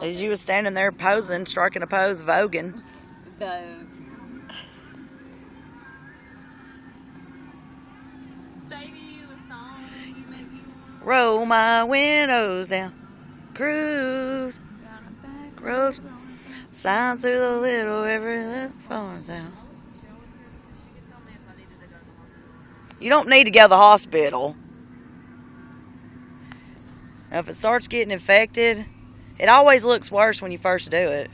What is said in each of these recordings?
As you was standing there posing, striking a pose, voguing. Vogue. Roll my windows down, cruise down a back road, sign through the every little farm town. You don't need to go to the hospital. Now, if it starts getting infected, it always looks worse when you first do it.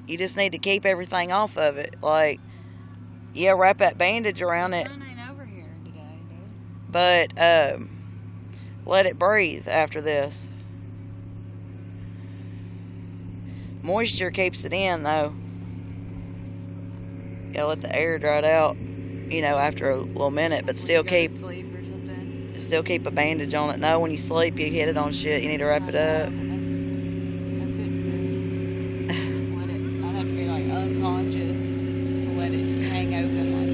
You just need to keep everything off of it. Like, yeah, wrap that bandage around it. But let it breathe after this. Moisture keeps it in, though. Gotta let the air dry out, you know, after a little minute, but still keep a bandage on it. No, when you sleep, you hit it on shit. You need to wrap it up. I'd have to be like unconscious to let it just hang open like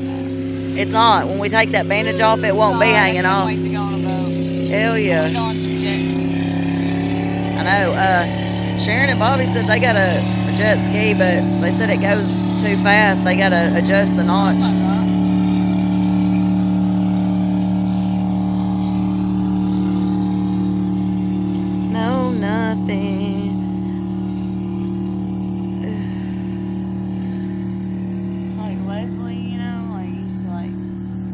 that. It's not. When we take that bandage off, it won't be hanging off. Wait to go on a boat. Hell yeah. Go on some jet skis. I know. Sharon and Bobby said they got a jet ski, but they said it goes too fast. They got to adjust the notch. No, nothing. It's like Leslie, you know, like used to like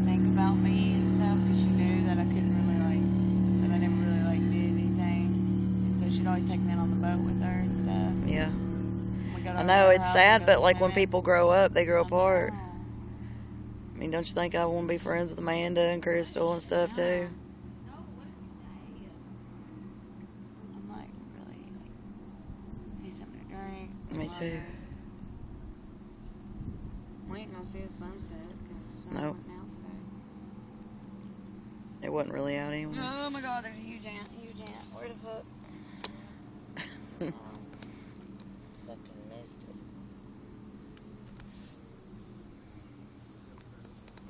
think about me and stuff because she knew that I couldn't really like, that I never really like did anything, and so she'd always take me out on the boat with her and stuff. Yeah. I know it's sad, but like when people grow up, they grow apart. I mean, don't you think I want to be friends with Amanda and Crystal and stuff too? I'm like really like need something to drink. Me too. We ain't gonna see the sunset because Nope. It wasn't really out anyway. Oh my God, there's a huge ant. Huge ant. Where the fuck? Fucking missed it.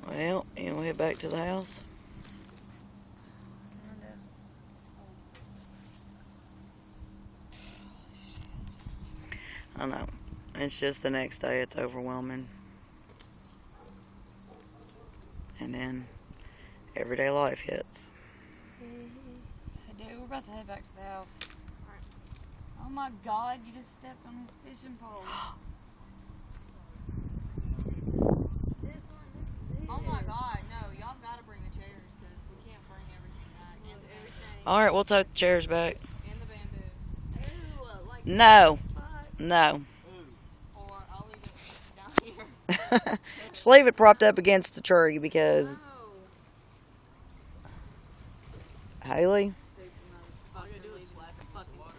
Well, you know, head back to the house. I know. It's just the next day. It's overwhelming. And then everyday life hits. Dude, we're about to head back to the house. Oh my God, you just stepped on his fishing pole. Oh my God, no, y'all gotta bring the chairs because we can't bring everything back. And everything. Alright, we'll take the chairs back. And the bamboo. Ew, like No. fuck. No. Or I'll leave it down here. Just leave it propped up against the tree because... No. Haley? All you gotta do is slap it fucking water.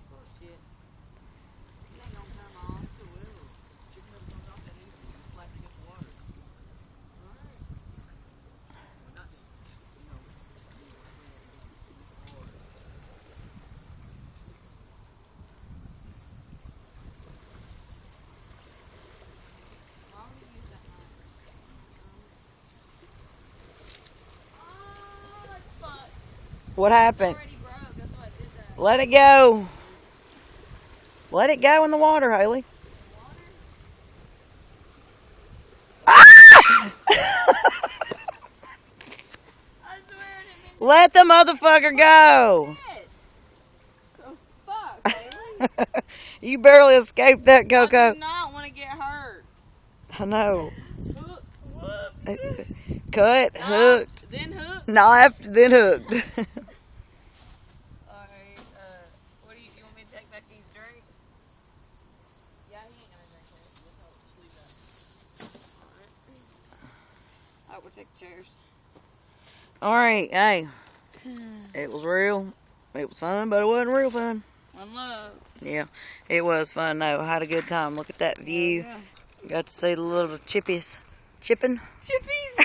Bullshit. It ain't gonna come off. Yes, it will. Chicken never comes off that easy. You slap it against the water. Alright. Not just, you know. Why would you use that knife? Oh, it's fucked. What happened? Already broke. That's why I did that. Let it go. Let it go in the water, Haley. I swear I didn't mean Let the motherfucker go. this. Oh, fuck, Haley. You barely escaped that, I Coco. do not want to get hurt. I know. Hook, whoop. Cut, hooked, Then hook. knifed, then hooked. Alright, what do you want me to take back these drinks? Yeah, he ain't gonna drink this. Just leave that. Alright. We'll take chairs. Alright, hey. It was real. It was fun, but it wasn't real fun. One love. Yeah, it was fun though. I had a good time. Look at that view. Yeah. Got to see the little chippies chipping. Chippies.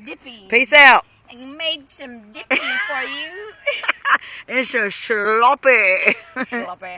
Dippy. Peace out. I made some dippy for you. It's a sloppy. Sloppy.